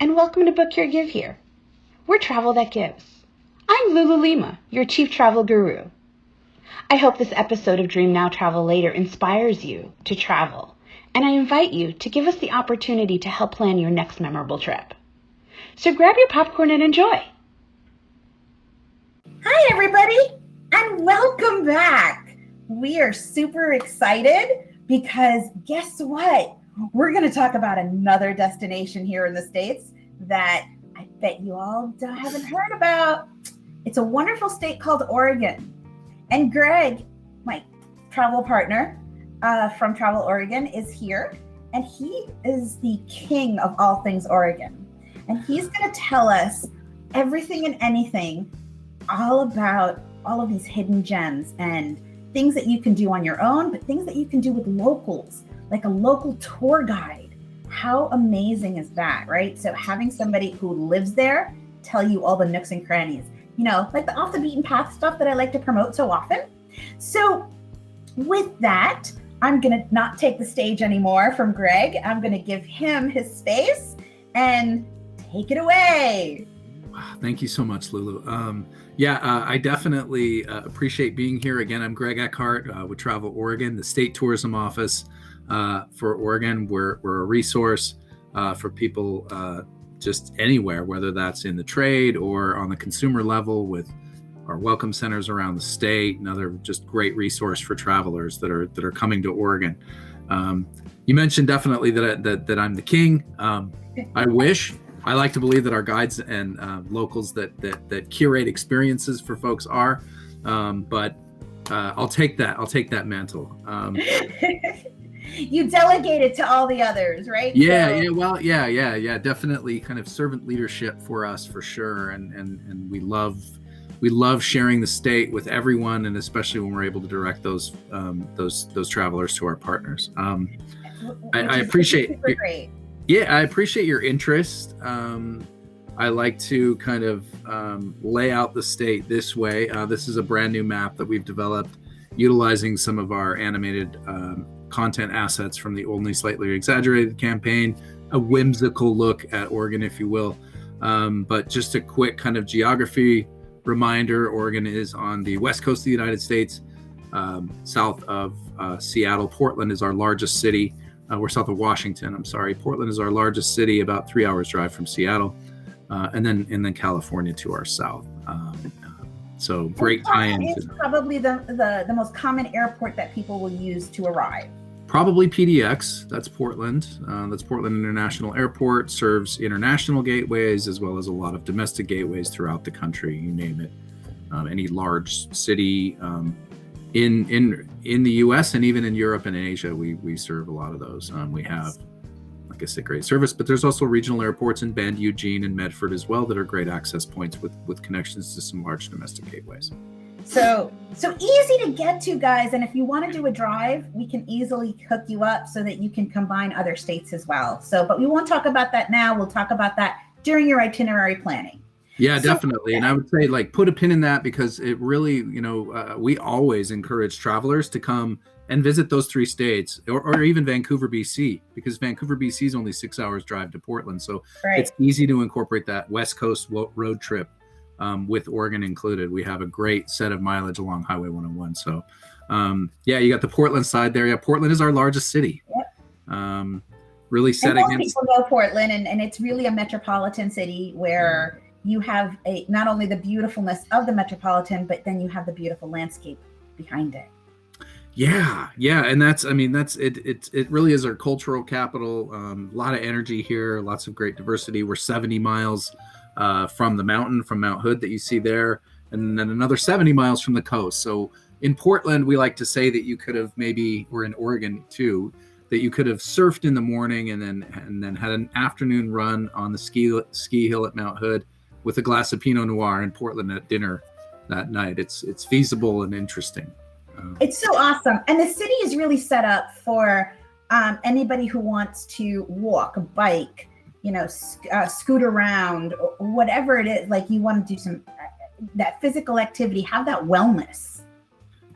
and welcome to Book Your Give Here. We're Travel That Gives. I'm Lulu Lima, your chief travel guru. I hope this episode of Dream Now Travel Later inspires you to travel, and I invite you to give us the opportunity to help plan your next memorable trip. So grab your popcorn and enjoy. Hi, everybody, and welcome back. We are super excited because guess what? We're going to talk about another destination here in the States that I bet you all haven't heard about. It's a wonderful state called Oregon. And Greg, my travel partner from Travel Oregon, is here. And he is the king of all things Oregon. And he's going to tell us everything and anything all about all of these hidden gems and things that you can do on your own, but things that you can do with locals, like a local tour guide. How amazing is that, right? So having somebody who lives there tell you all the nooks and crannies, like the off the beaten path stuff that I like to promote so often. So with that, I'm going to not take the stage anymore from Greg. I'm going to give him his space and take it away. Thank you so much, Lulu. I definitely appreciate being here. Again, I'm Greg Eckhart with Travel Oregon, the state tourism office for Oregon. We're a resource for people just anywhere, whether that's in the trade or on the consumer level with our welcome centers around the state, another just great resource for travelers that are coming to Oregon. You mentioned definitely that I'm the king. I wish. I like to believe that our guides and locals that curate experiences for folks are, but I'll take that. I'll take that mantle. You delegate it to all the others, right? Yeah. Definitely, kind of servant leadership for us for sure, and we love sharing the state with everyone, and especially when we're able to direct those travelers to our partners. I appreciate. Great. Yeah, I appreciate your interest. I like to kind of lay out the state this way. This is a brand new map that we've developed utilizing some of our animated content assets from the Only Slightly Exaggerated campaign, a whimsical look at Oregon, if you will. But just a quick kind of geography reminder, Oregon is on the west coast of the United States, south of Seattle. Portland is our largest city. We're south of Washington. I'm sorry. Portland is our largest city, about 3 hours drive from Seattle, and then California to our south. So great tie-in. It's probably the most common airport that people will use to arrive. Probably PDX. That's Portland. That's Portland International Airport. Serves international gateways as well as a lot of domestic gateways throughout the country. You name it. Any large city. In the U.S. and even in Europe and Asia, we serve a lot of those. We have, like I said, great service, but there's also regional airports in Bend, Eugene, and Medford as well that are great access points with connections to some large domestic gateways. So easy to get to, guys. And if you want to do a drive, we can easily hook you up so that you can combine other states as well. But we won't talk about that now. We'll talk about that during your itinerary planning. Yeah, definitely. And I would say put a pin in that because it really, we always encourage travelers to come and visit those three states or even Vancouver, BC, because Vancouver, BC is only 6 hours drive to Portland. So It's easy to incorporate that West Coast road trip with Oregon included. We have a great set of mileage along Highway 101. So you got the Portland side there. Yeah, Portland is our largest city. Yep. Really set against. People know Portland, and it's really a metropolitan city where you have not only the beautifulness of the metropolitan, but then you have the beautiful landscape behind it. Yeah, and that's it. It really is our cultural capital. A lot of energy here, lots of great diversity. We're 70 miles from the mountain, from Mount Hood that you see there, and then another 70 miles from the coast. So in Portland, we like to say that you could have or in Oregon too, that you could have surfed in the morning and then had an afternoon run on the ski hill at Mount Hood with a glass of Pinot Noir in Portland at dinner that night. It's feasible and interesting. It's so awesome. And the city is really set up for anybody who wants to walk, bike, scoot around, or whatever it is, like you want to do some that physical activity, have that wellness.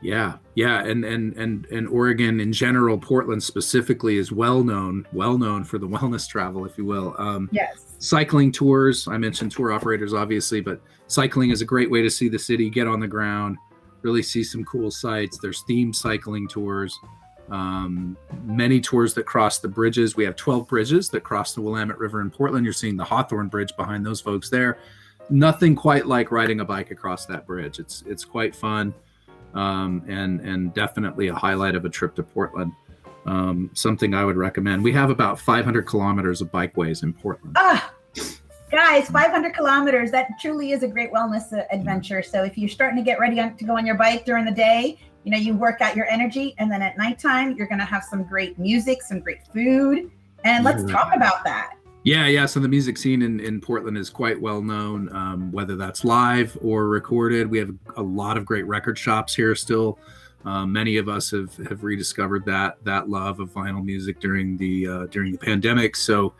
Yeah, yeah, and Oregon in general, Portland specifically, is well known for the wellness travel, if you will. Yes. Cycling tours. I mentioned tour operators, obviously, but cycling is a great way to see the city, get on the ground, really see some cool sights. There's themed cycling tours. Many tours that cross the bridges. We have 12 bridges that cross the Willamette River in Portland. You're seeing the Hawthorne Bridge behind those folks there. Nothing quite like riding a bike across that bridge. It's quite fun. And definitely a highlight of a trip to Portland. Something I would recommend. We have about 500 kilometers of bikeways in Portland. Guys, 500 kilometers, that truly is a great wellness adventure. So if you're starting to get ready to go on your bike during the day, you work out your energy, and then at nighttime, you're going to have some great music, some great food. And let's talk about that. Yeah. So the music scene in Portland is quite well known, whether that's live or recorded. We have a lot of great record shops here still. Many of us have rediscovered that love of vinyl music during the pandemic. So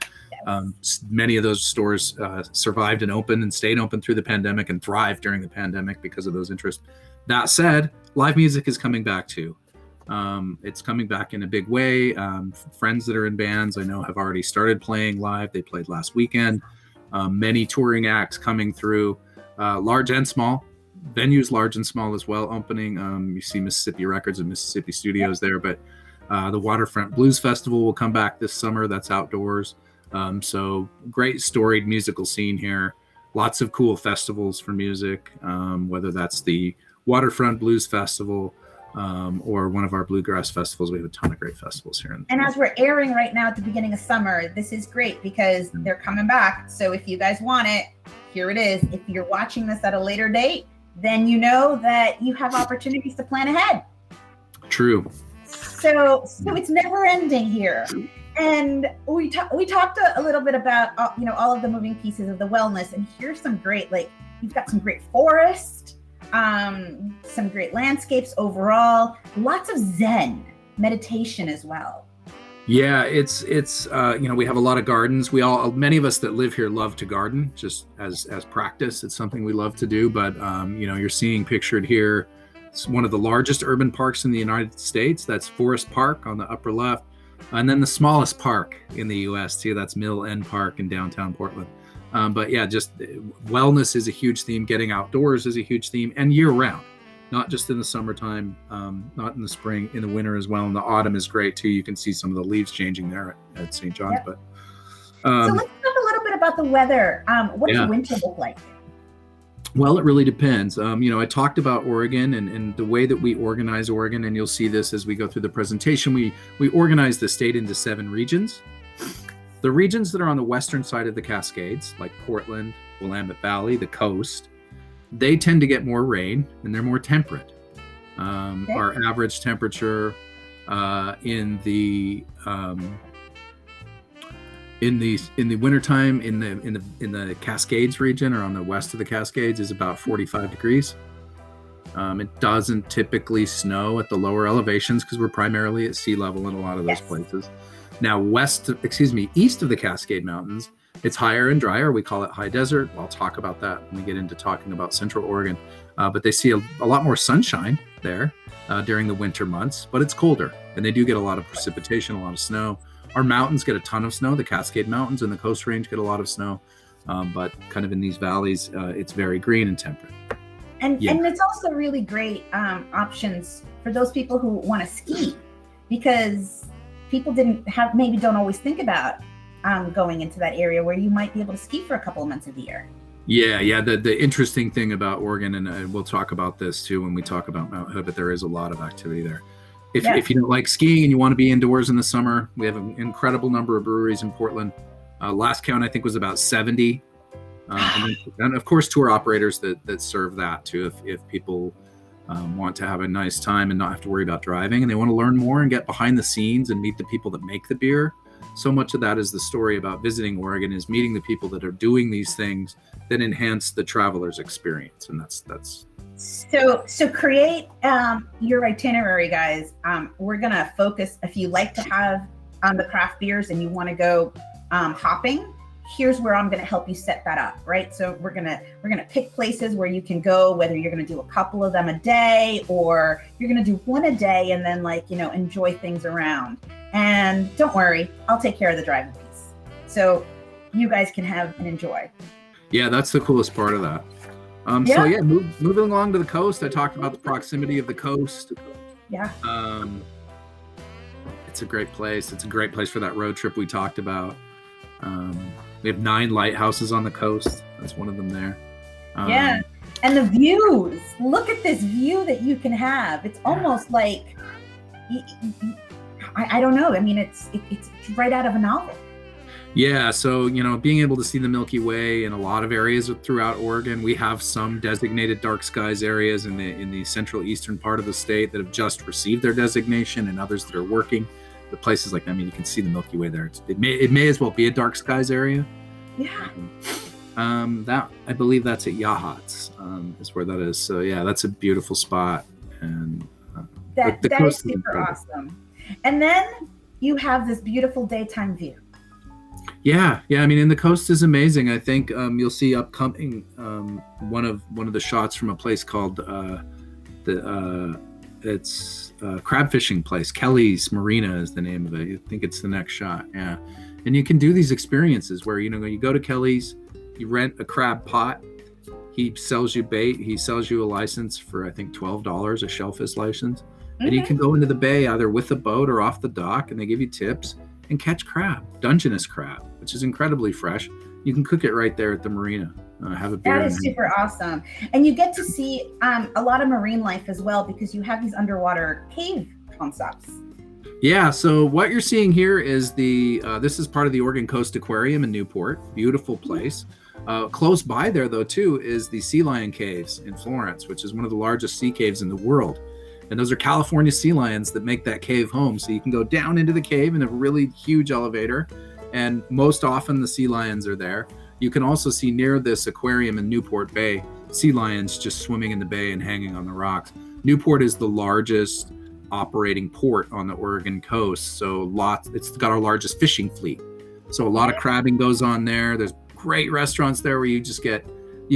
many of those stores survived and opened and stayed open through the pandemic and thrived during the pandemic because of those interests. That said, live music is coming back too. It's coming back in a big way. Friends that are in bands I know have already started playing live. They played last weekend. Many touring acts coming through, large and small. Venues large and small as well opening. You see Mississippi Records and Mississippi Studios there, but the Waterfront Blues Festival will come back this summer. That's outdoors. So great storied musical scene here. Lots of cool festivals for music, whether that's the Waterfront Blues Festival, or one of our bluegrass festivals. We have a ton of great festivals here. And as we're airing right now at the beginning of summer, this is great because they're coming back. So if you guys want it, here it is. If you're watching this at a later date, then you know that you have opportunities to plan ahead. True. So it's never ending here. And we talked a little bit about, all of the moving pieces of the wellness. And here's some great, you've got some great forest, some great landscapes overall, lots of Zen meditation as well. Yeah, it's we have a lot of gardens. Many of us that live here love to garden just as practice. It's something we love to do, but you're seeing pictured here, it's one of the largest urban parks in the United States. That's Forest Park on the upper left. And then the smallest park in the US too, that's Mill End Park in downtown Portland. But yeah, just wellness is a huge theme. Getting outdoors is a huge theme, and year round, not just in the summertime, not in the spring, in the winter as well. And the autumn is great too. You can see some of the leaves changing there at St. John's. Yep. But so let's talk a little bit about the weather. What does winter look like? Well, it really depends. I talked about Oregon and the way that we organize Oregon, and you'll see this as we go through the presentation. We organize the state into 7 regions. The regions that are on the western side of the Cascades, like Portland, Willamette Valley, the coast, they tend to get more rain and they're more temperate. Okay. Our average temperature in the wintertime in the Cascades region, or on the west of the Cascades, is about 45 degrees. It doesn't typically snow at the lower elevations because we're primarily at sea level in a lot of those places. Now, east of the Cascade Mountains, it's higher and drier. We call it high desert. I'll talk about that when we get into talking about Central Oregon. But they see a lot more sunshine there during the winter months, but it's colder, and they do get a lot of precipitation, a lot of snow. Our mountains get a ton of snow. The Cascade Mountains and the Coast Range get a lot of snow, but kind of in these valleys, it's very green and temperate. And it's also really great options for those people who want to ski, because people don't always think about going into that area where you might be able to ski for a couple of months of the year. Yeah. The interesting thing about Oregon, and we'll talk about this too when we talk about Mount Hood, but there is a lot of activity there. If you don't like skiing and you want to be indoors in the summer, we have an incredible number of breweries in Portland. Last count, I think, was about 70. And of course, tour operators that serve that too. If people want to have a nice time and not have to worry about driving, and they want to learn more and get behind the scenes and meet the people that make the beer. So much of that is the story about visiting Oregon, is meeting the people that are doing these things that enhance the traveler's experience. And that's So create your itinerary, guys. We're going to focus, if you like to have the craft beers and you want to go hopping, here's where I'm going to help you set that up, right? So we're going to pick places where you can go, whether you're going to do a couple of them a day or you're going to do one a day and then enjoy things around. And don't worry, I'll take care of the driving piece. So you guys can have and enjoy. Yeah, that's the coolest part of that. So moving along to the coast, I talked about the proximity of the coast. Yeah. It's a great place. It's a great place for that road trip we talked about. We have 9 lighthouses on the coast. That's one of them there. Yeah. And the views. Look at this view that you can have. It's almost like, I don't know. I mean, it's right out of a novel. Yeah, so being able to see the Milky Way in a lot of areas throughout Oregon. We have some designated dark skies areas in the central eastern part of the state that have just received their designation, and others that are working. But places like, you can see the Milky Way there. It may as well be a dark skies area. Yeah. That I believe that's at Yachats, is where that is. So yeah, that's a beautiful spot, and that is super awesome. And then you have this beautiful daytime view. Yeah. I mean, and the coast is amazing. I think you'll see upcoming one of the shots from a place called it's a crab fishing place. Kelly's Marina is the name of it. I think it's the next shot. Yeah, and you can do these experiences where you go to Kelly's, you rent a crab pot. He sells you bait. He sells you a license for I think $12, a shellfish license, and you can go into the bay either with a boat or off the dock, and they give you tips and catch crab, Dungeness crab, which is incredibly fresh. You can cook it right there at the marina. Have a beer. That is super awesome. And you get to see a lot of marine life as well, because you have these underwater cave concepts. Yeah, so what you're seeing here is this is part of the Oregon Coast Aquarium in Newport. Beautiful place. Close by there, though, too, is the Sea Lion Caves in Florence, which is one of the largest sea caves in the world. And those are California sea lions that make that cave home. So you can go down into the cave in a really huge elevator. And most often the sea lions are there. You can also see near this aquarium in Newport Bay, sea lions just swimming in the bay and hanging on the rocks. Newport is the largest operating port on the Oregon coast. So it's got our largest fishing fleet. So a lot of crabbing goes on there. There's great restaurants there where you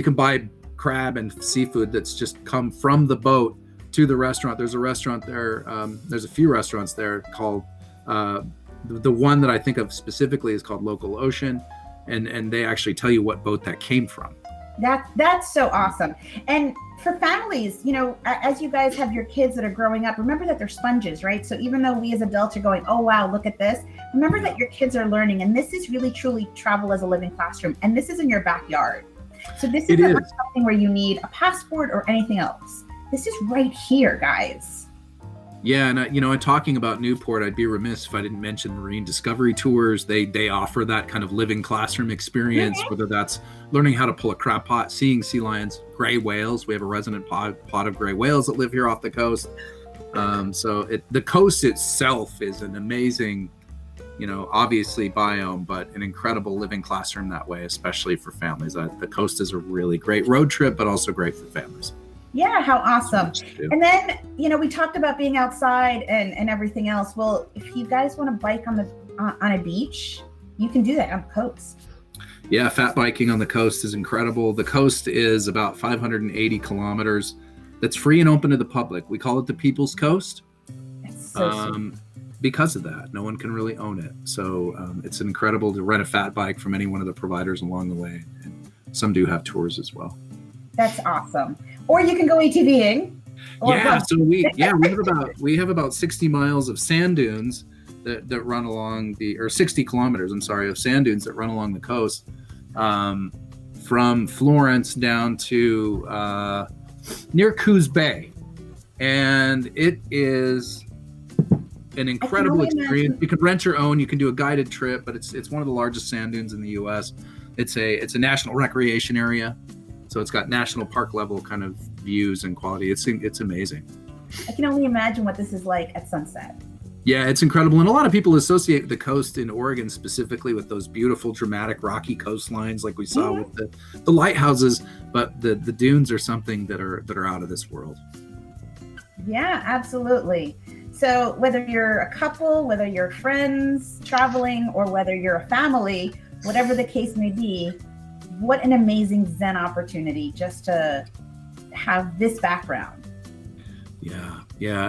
can buy crab and seafood that's just come from the boat to the restaurant. There's a restaurant there. There's a few restaurants there called, the one that I think of specifically is called Local Ocean. And they actually tell you what boat that came from. That's so awesome. And for families, as you guys have your kids that are growing up, remember that they're sponges, right? So even though we as adults are going, oh, wow, look at this, remember that your kids are learning. And this is really, truly travel as a living classroom. And this is in your backyard. So this isn't like something where you need a passport or anything else. This is right here, guys. Yeah, and in talking about Newport, I'd be remiss if I didn't mention Marine Discovery Tours. They offer that kind of living classroom experience, whether that's learning how to pull a crab pot, seeing sea lions, gray whales. We have a resident pod of gray whales that live here off the coast. The coast itself is an amazing, obviously biome, but an incredible living classroom that way, especially for families. The coast is a really great road trip, but also great for families. Yeah, how awesome. And then, we talked about being outside and everything else. Well, if you guys want to bike on a beach, you can do that on the coast. Yeah, fat biking on the coast is incredible. The coast is about 580 kilometers. That's free and open to the public. We call it the People's Coast. That's so sweet. Because of that, no one can really own it. So it's incredible to rent a fat bike from any one of the providers along the way. And some do have tours as well. That's awesome. Or you can go ATVing. So we have about 60 miles of sand dunes that run along 60 kilometers, of sand dunes that run along the coast, from Florence down to near Coos Bay. And it is an incredible experience. You can rent your own, you can do a guided trip, but it's one of the largest sand dunes in the US. It's a national recreation area. So it's got national park level kind of views and quality. It's amazing. I can only imagine what this is like at sunset. Yeah, it's incredible. And a lot of people associate the coast in Oregon specifically with those beautiful, dramatic, rocky coastlines like we saw with the lighthouses. But the dunes are something that are out of this world. Yeah, absolutely. So whether you're a couple, whether you're friends traveling, or whether you're a family, whatever the case may be, what an amazing Zen opportunity just to have this background. Yeah.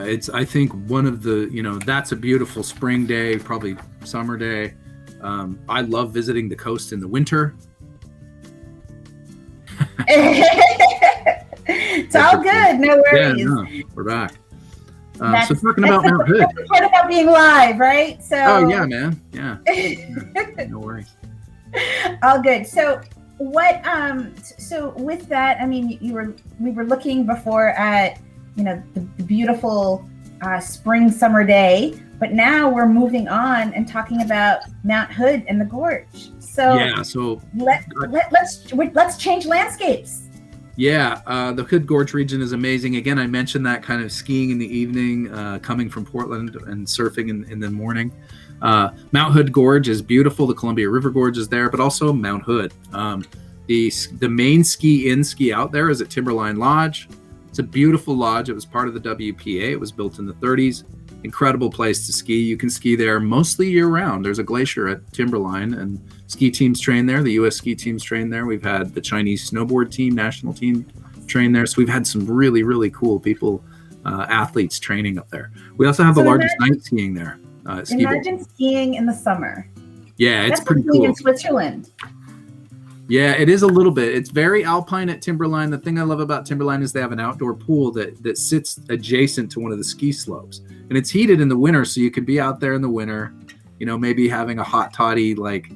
It's, I think one of the, that's a beautiful spring day, probably summer day. I love visiting the coast in the winter. It's all good. No worries. Yeah, no, we're back. So talking about Mount Hood. That's the part about being live, right? So. Oh yeah, man. Yeah. No worries. All good. So what? So with that, I mean, we were looking before at the beautiful spring summer day, but now we're moving on and talking about Mount Hood and the gorge. So yeah. So let's change landscapes. Yeah, the Hood Gorge region is amazing. Again, I mentioned that kind of skiing in the evening, coming from Portland and surfing in the morning. Mount Hood Gorge is beautiful. The Columbia River Gorge is there, but also Mount Hood. The main ski in, ski out there is at Timberline Lodge. It's a beautiful lodge. It was part of the WPA. It was built in the 30s. Incredible place to ski. You can ski there mostly year round. There's a glacier at Timberline, and ski teams train there. The U.S. ski teams train there. We've had the Chinese snowboard team, national team, train there. So we've had some really, really cool people, athletes training up there. We also have the largest night skiing there. Imagine skiing in the summer. Yeah, it's That's pretty cool. In Switzerland. Yeah, it is a little bit. It's very alpine at Timberline. The thing I love about Timberline is they have an outdoor pool that sits adjacent to one of the ski slopes. And it's heated in the winter, so you could be out there in the winter, maybe having a hot toddy like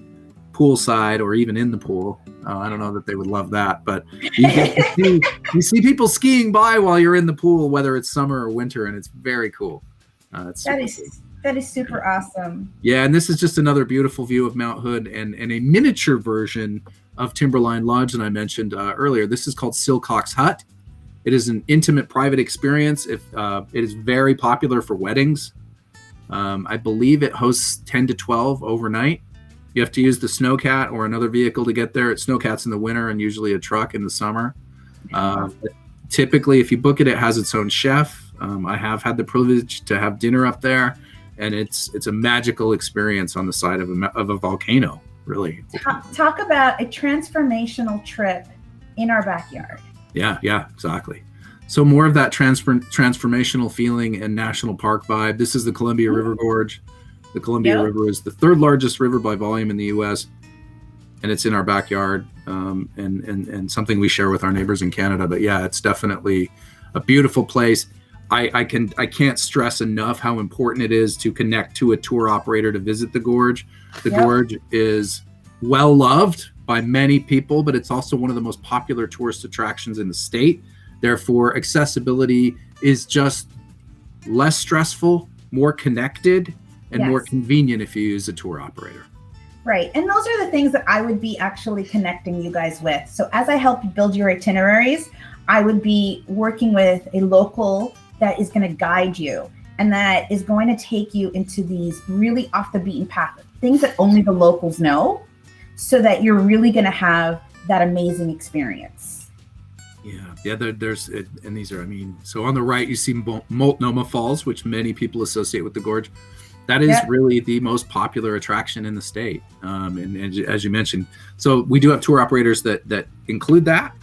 poolside or even in the pool. I don't know that they would love that, but you see people skiing by while you're in the pool, whether it's summer or winter, and it's very cool. That is super awesome. Yeah, and this is just another beautiful view of Mount Hood and a miniature version of Timberline Lodge that I mentioned earlier. This is called Silcock's Hut. It is an intimate, private experience. It is very popular for weddings. I believe it hosts 10 to 12 overnight. You have to use the Snowcat or another vehicle to get there. Snowcat's in the winter and usually a truck in the summer. Typically, if you book it, it has its own chef. I have had the privilege to have dinner up there, and it's a magical experience on the side of a volcano, really. Talk about a transformational trip in our backyard. Yeah, exactly. So more of that transformational feeling and national park vibe. This is the Columbia River Gorge. The Columbia River is the third largest river by volume in the U.S., and it's in our backyard, and something we share with our neighbors in Canada. But yeah, it's definitely a beautiful place. I can't stress enough how important it is to connect to a tour operator to visit the gorge. The gorge is well loved by many people, but it's also one of the most popular tourist attractions in the state. Therefore, accessibility is just less stressful, more connected, and more convenient if you use a tour operator. Right. And those are the things that I would be actually connecting you guys with. So as I help you build your itineraries, I would be working with a local that is going to guide you and that is going to take you into these really off the beaten path, things that only the locals know, so that you're really going to have that amazing experience. Yeah. There's and these are, so on the right you see Multnomah Falls, which many people associate with the gorge. That is really the most popular attraction in the state. And as you mentioned, so we do have tour operators that include that,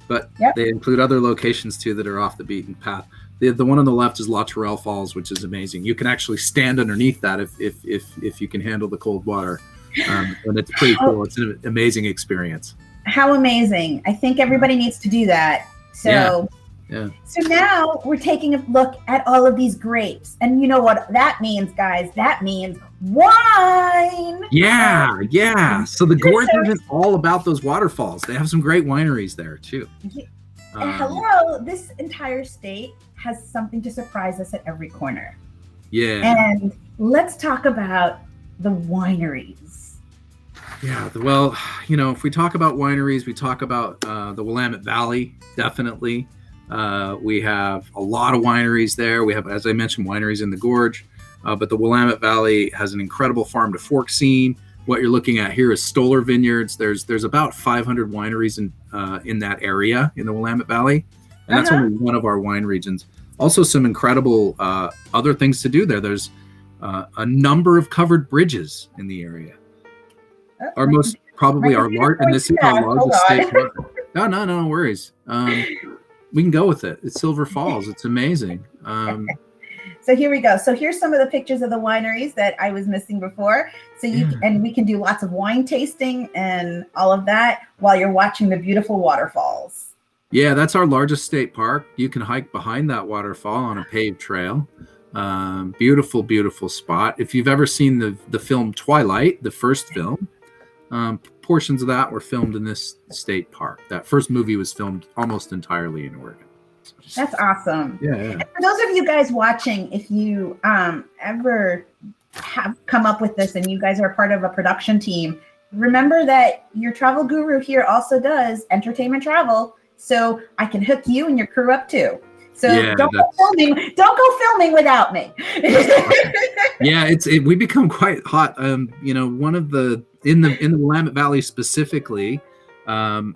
but they include other locations too that are off the beaten path. The one on the left is La Tourelle Falls, which is amazing. You can actually stand underneath that if you can handle the cold water. And it's pretty cool. It's an amazing experience. How amazing. I think everybody needs to do that. So So now we're taking a look at all of these grapes. And you know what that means, guys? That means wine. Yeah. So the gorge isn't all about those waterfalls. They have some great wineries there too. Hello, this entire state has something to surprise us at every corner. Yeah. And let's talk about the wineries. Yeah, well, if we talk about wineries, we talk about the Willamette Valley, definitely. We have a lot of wineries there. We have, as I mentioned, wineries in the gorge, but the Willamette Valley has an incredible farm to fork scene. What you're looking at here is Stoller Vineyards. There's about 500 wineries in that area in the Willamette Valley, and that's only one of our wine regions. Also, some incredible other things to do there. There's a number of covered bridges in the area. Our most probably our large, and this is our Hold largest state on. park. No worries. We can go with it. It's Silver Falls. It's amazing. So here we go. So here's some of the pictures of the wineries that I was missing before. So and we can do lots of wine tasting and all of that while you're watching the beautiful waterfalls. Yeah, that's our largest state park. You can hike behind that waterfall on a paved trail. Beautiful, beautiful spot. If you've ever seen the film Twilight, the first film, portions of that were filmed in this state park. That first movie was filmed almost entirely in Oregon. That's awesome. Yeah. And for those of you guys watching, if you ever have come up with this and you guys are part of a production team, remember that your travel guru here also does entertainment travel. So I can hook you and your crew up too. So don't go filming without me. Yeah, we become quite hot. One of in the Willamette Valley specifically,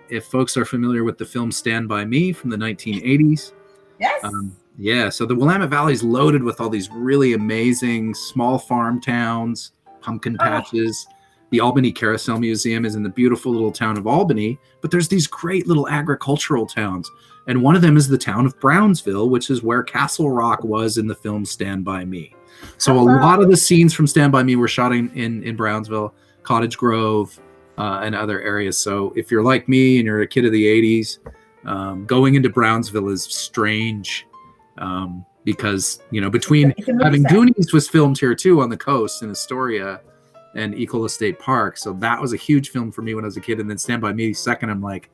if folks are familiar with the film Stand By Me from the 1980s. Yes. So the Willamette Valley is loaded with all these really amazing small farm towns, pumpkin patches. The Albany Carousel Museum is in the beautiful little town of Albany, but there's these great little agricultural towns. And one of them is the town of Brownsville, which is where Castle Rock was in the film Stand By Me. So a lot of the scenes from Stand By Me were shot in Brownsville, Cottage Grove, and other areas. So if you're like me and you're a kid of the 80s, going into Brownsville is strange because, between having Goonies was filmed here too on the coast in Astoria and Ecola State Park. So that was a huge film for me when I was a kid. And then Stand By Me second, I'm like,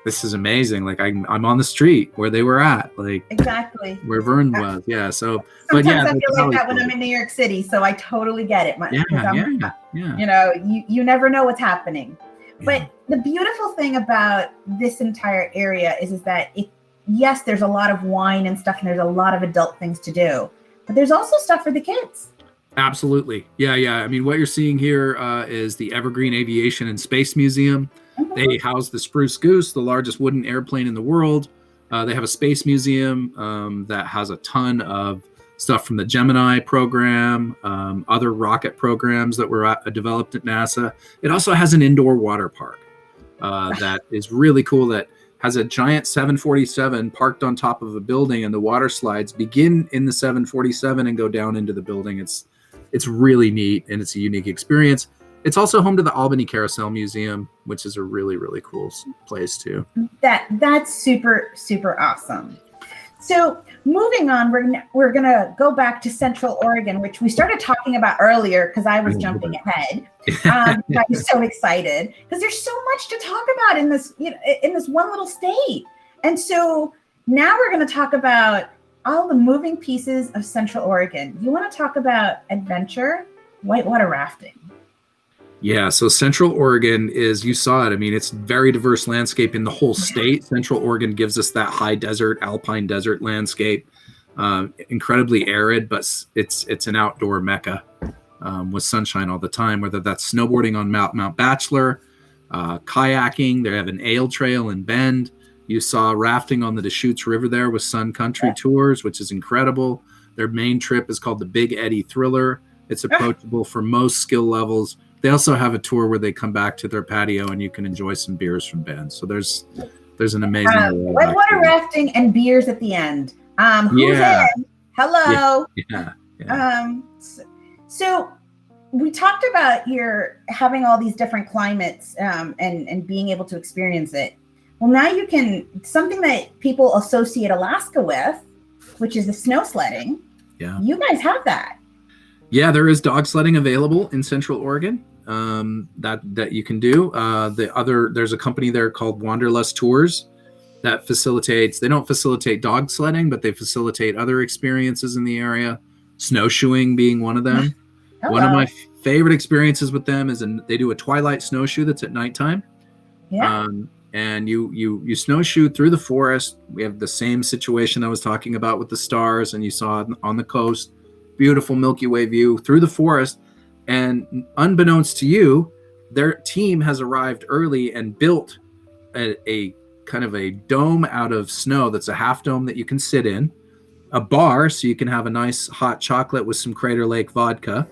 this is amazing. Like I'm on the street where they were at, like exactly where Vern was. Yeah. So, sometimes I feel like that when I'm in New York City. So I totally get it. You never know what's happening. Yeah. But the beautiful thing about this entire area is that yes, there's a lot of wine and stuff, and there's a lot of adult things to do, but there's also stuff for the kids. Absolutely. Yeah. I mean, what you're seeing here is the Evergreen Aviation and Space Museum. Mm-hmm. They house the Spruce Goose, the largest wooden airplane in the world. They have a space museum that has a ton of stuff from the Gemini program, other rocket programs that were developed at NASA. It also has an indoor water park that is really cool, that has a giant 747 parked on top of a building, and the water slides begin in the 747 and go down into the building. It's really neat, and it's a unique experience. It's also home to the Albany Carousel Museum, which is a really, really cool place too. That's super, super awesome. So moving on, we're gonna go back to Central Oregon, which we started talking about earlier because I was jumping ahead. I was so excited because there's so much to talk about in this one little state. And so now we're going to talk about all the moving pieces of Central Oregon. You want to talk about adventure, whitewater rafting? Yeah, so Central Oregon is, you saw it. I mean, it's very diverse landscape in the whole state. Central Oregon gives us that high desert, alpine desert landscape, incredibly arid, but it's an outdoor mecca with sunshine all the time, whether that's snowboarding on Mount Bachelor, kayaking. They have an ale trail in Bend. You saw rafting on the Deschutes River there with Sun Country Tours, which is incredible. Their main trip is called the Big Eddy Thriller. It's approachable for most skill levels. They also have a tour where they come back to their patio and you can enjoy some beers from Bend. So there's an amazing whitewater rafting and beers at the end. Who's in? Hello. Yeah. So we talked about your having all these different climates and being able to experience it. Well, now you can, something that people associate Alaska with, which is the snow sledding. Yeah. You guys have that. Yeah, there is dog sledding available in Central Oregon that you can do. There's a company there called Wanderlust Tours that facilitates, they don't facilitate dog sledding, but they facilitate other experiences in the area, snowshoeing being one of them. One of my favorite experiences with them is they do a twilight snowshoe that's at nighttime. Yeah. And you snowshoe through the forest. We have the same situation I was talking about with the stars, and you saw on the coast, beautiful Milky Way view through the forest. And unbeknownst to you, their team has arrived early and built a kind of a dome out of snow that's a half dome that you can sit in, a bar so you can have a nice hot chocolate with some Crater Lake vodka,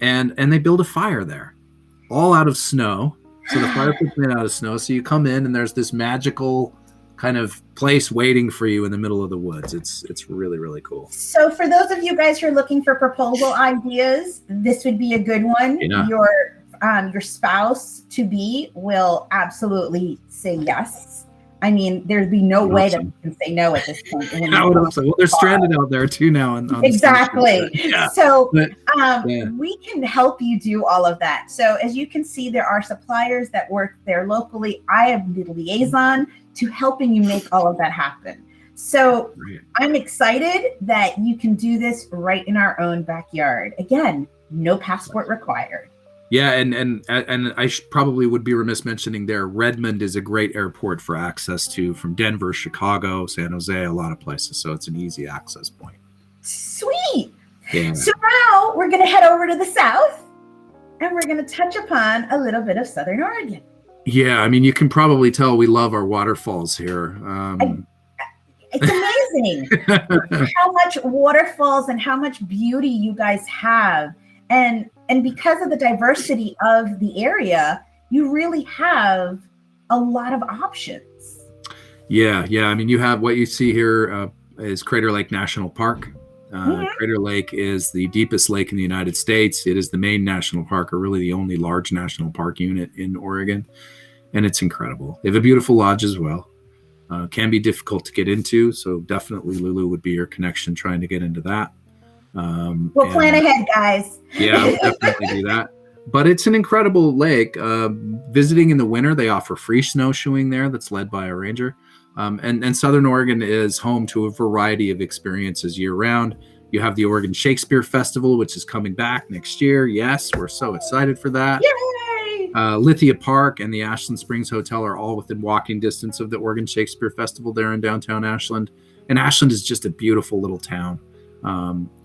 and they build a fire there, all out of snow. So the fire pit's made out of snow. So you come in and there's this magical kind of place waiting for you in the middle of the woods. It's really, really cool. So for those of you guys who are looking for proposal ideas, this would be a good one. Yeah. Your spouse to be will absolutely say yes. I mean, there'd be no way that you can say no at this point. Well, they're stranded out there too now. Exactly. Yeah. So we can help you do all of that. So as you can see, there are suppliers that work there locally. I am the liaison to helping you make all of that happen. So I'm excited that you can do this right in our own backyard. Again, no passport required. Yeah, and I probably would be remiss mentioning there, Redmond is a great airport for access to from Denver, Chicago, San Jose, a lot of places. So it's an easy access point. Sweet. Yeah. So now we're going to head over to the south and we're going to touch upon a little bit of Southern Oregon. Yeah, I mean, you can probably tell we love our waterfalls here. It's amazing how much waterfalls and how much beauty you guys have. And because of the diversity of the area, you really have a lot of options. Yeah. I mean, you have what you see here is Crater Lake National Park. Crater Lake is the deepest lake in the United States. It is the main national park, or really the only large national park unit in Oregon. And it's incredible. They have a beautiful lodge as well. Can be difficult to get into. So definitely Lulu would be your connection trying to get into that. We'll plan ahead, guys. Yeah, I'll definitely do that. But it's an incredible lake. Visiting in the winter, they offer free snowshoeing there that's led by a ranger. And Southern Oregon is home to a variety of experiences year-round. You have the Oregon Shakespeare Festival, which is coming back next year. Yes, we're so excited for that. Yay! Lithia Park and the Ashland Springs Hotel are all within walking distance of the Oregon Shakespeare Festival there in downtown Ashland. And Ashland is just a beautiful little town.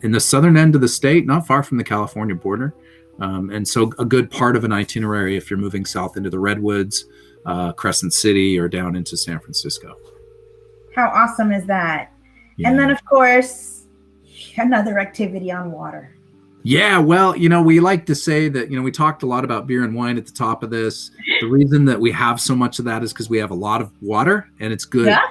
In the southern end of the state, not far from the California border. And so a good part of an itinerary if you're moving south into the Redwoods, Crescent City, or down into San Francisco. How awesome is that? Yeah. And then, of course, another activity on water. Yeah, well, we like to say that, we talked a lot about beer and wine at the top of this. The reason that we have so much of that is because we have a lot of water and it's good. Yeah.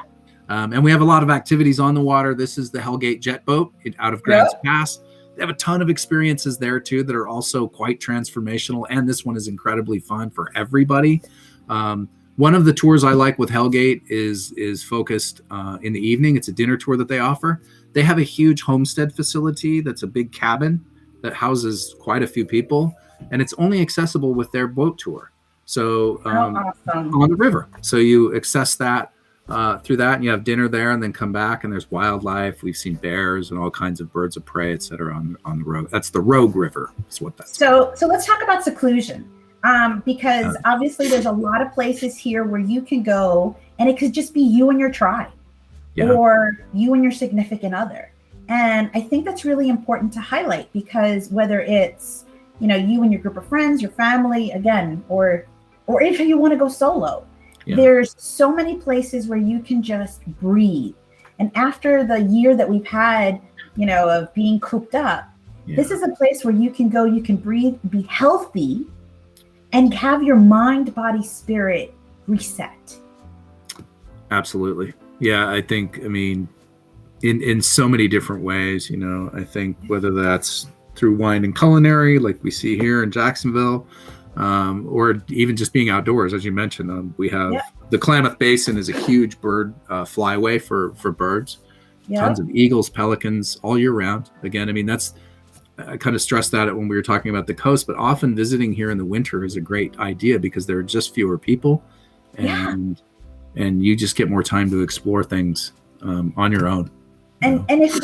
And we have a lot of activities on the water. This is the Hellgate jet boat out of Grants Pass. They have a ton of experiences there too that are also quite transformational. And this one is incredibly fun for everybody. One of the tours I like with Hellgate is focused in the evening. It's a dinner tour that they offer. They have a huge homestead facility that's a big cabin that houses quite a few people. And it's only accessible with their boat tour. So awesome. On the river. So you access that through that, and you have dinner there and then come back, and there's wildlife. We've seen bears and all kinds of birds of prey, et cetera, on the road. That's the Rogue River is what that's so let's talk about seclusion, because obviously there's a lot of places here where you can go and it could just be you and your tribe or you and your significant other. And I think that's really important to highlight, because whether it's you and your group of friends, your family, again, or if you want to go solo, there's so many places where you can just breathe. And after the year that we've had, of being cooped up, this is a place where you can go, you can breathe, be healthy, and have your mind, body, spirit reset. Absolutely. Yeah, I think, in so many different ways, I think whether that's through wine and culinary, like we see here in Jacksonville, or even just being outdoors, as you mentioned. We have the Klamath Basin is a huge bird flyway for birds. Tons of eagles, pelicans all year round. Again, I kind of stressed that when we were talking about the coast, but often visiting here in the winter is a great idea because there are just fewer people, and you just get more time to explore things on your own. And if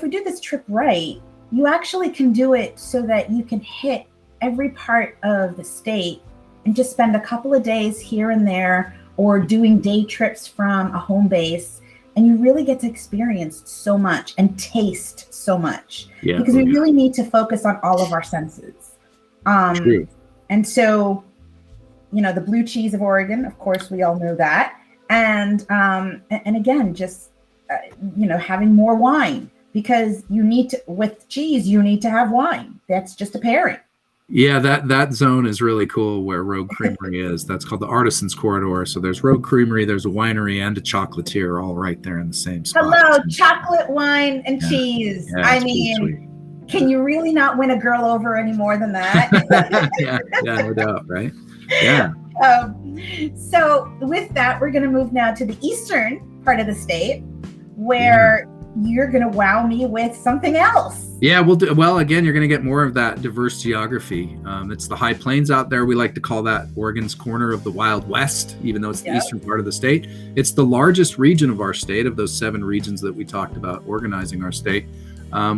we do this trip right, you actually can do it so that you can hit every part of the state and just spend a couple of days here and there, or doing day trips from a home base, and you really get to experience so much and taste so much, because we really need to focus on all of our senses. True. And so, the blue cheese of Oregon, of course, we all know that, and again, just having more wine, because with cheese you need to have wine. That's just a pairing. Yeah, that zone is really cool where Rogue Creamery is. That's called the Artisans Corridor. So there's Rogue Creamery, there's a winery, and a chocolatier all right there in the same spot. Hello, chocolate, wine, and Yeah. cheese. Yeah, I it's pretty mean, sweet. can you really not win a girl over any more than that? yeah, no doubt, right? Yeah. So with that, we're going to move now to the eastern part of the state, where you're going to wow me with something else. Yeah, well, again, you're going to get more of that diverse geography. It's the high plains out there. We like to call that Oregon's corner of the Wild West, even though it's the eastern part of the state. It's the largest region of our state, of those 7 regions that we talked about organizing our state,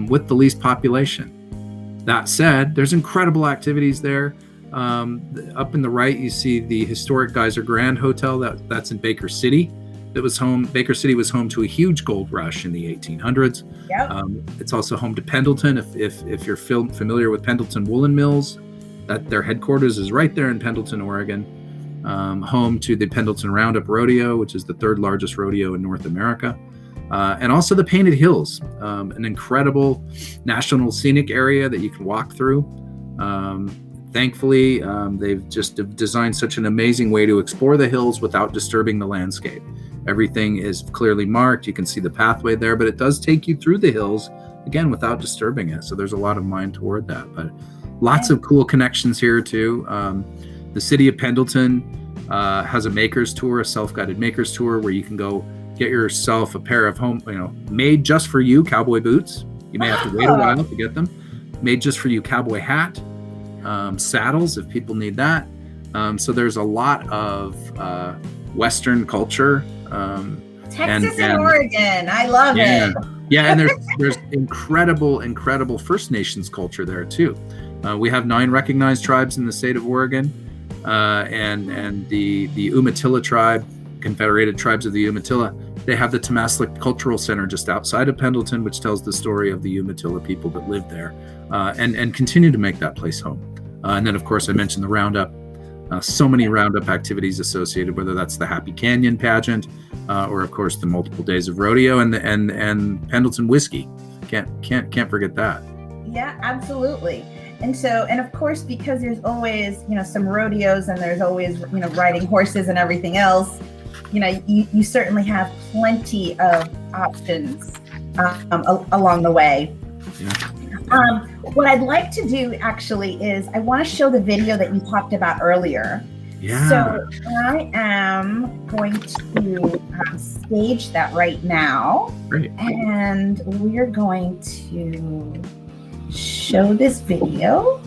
with the least population. That said, there's incredible activities there. Up in the right, you see the historic Geyser Grand Hotel. That's in Baker City. Baker City was home to a huge gold rush in the 1800s. Yep. It's also home to Pendleton. If you're familiar with Pendleton Woolen Mills, that their headquarters is right there in Pendleton, Oregon. Home to the Pendleton Roundup Rodeo, which is the 3rd largest rodeo in North America. And also the Painted Hills, an incredible national scenic area that you can walk through. Thankfully, they've just designed such an amazing way to explore the hills without disturbing the landscape. Everything is clearly marked. You can see the pathway there, but it does take you through the hills, again, without disturbing it. So there's a lot of mind toward that. But lots of cool connections here, too. The city of Pendleton has a maker's tour, a self-guided maker's tour, where you can go get yourself a pair of made just for you cowboy boots. You may have to wait a while to get them. Made just for you cowboy hat, saddles if people need that. So there's a lot of Western culture. Texas and Oregon, I love it. Yeah, and there's incredible First Nations culture there too. We have 9 recognized tribes in the state of Oregon, and the Umatilla tribe, Confederated Tribes of the Umatilla. They have the Temeslik Cultural Center just outside of Pendleton, which tells the story of the Umatilla people that lived there, and continue to make that place home. And then, of course, I mentioned the Roundup. So many Roundup activities associated, whether that's the Happy Canyon pageant, or of course the multiple days of rodeo and Pendleton whiskey. Can't forget that. Yeah, absolutely. And of course, because there's always some rodeos and there's always riding horses and everything else, you certainly have plenty of options along the way. Yeah. What I'd like to do actually is I want to show the video that you talked about earlier. Yeah. So I am going to stage that right now. Great. And we're going to show this video.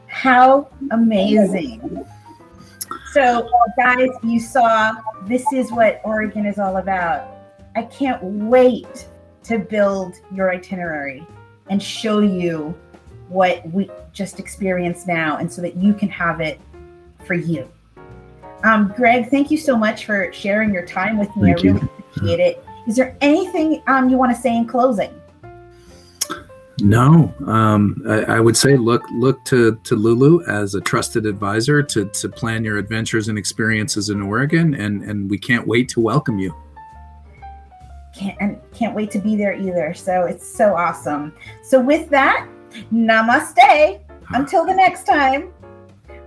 How amazing. So guys, you saw this is what Oregon is all about. I can't wait to build your itinerary and show you what we just experienced now, and so that you can have it for you. Greg, thank you so much for sharing your time with me. Thank I really you. appreciate it. Is there anything you want to say in closing? No, I would say look to Lulu as a trusted advisor to plan your adventures and experiences in Oregon, and we can't wait to welcome you. Can't wait to be there either. So it's so awesome. So with that, namaste. Until the next time.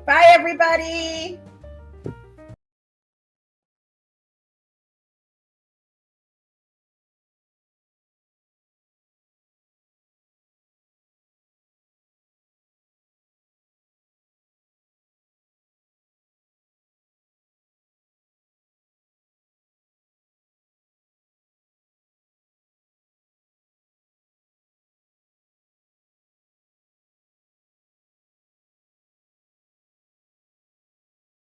Bye, everybody.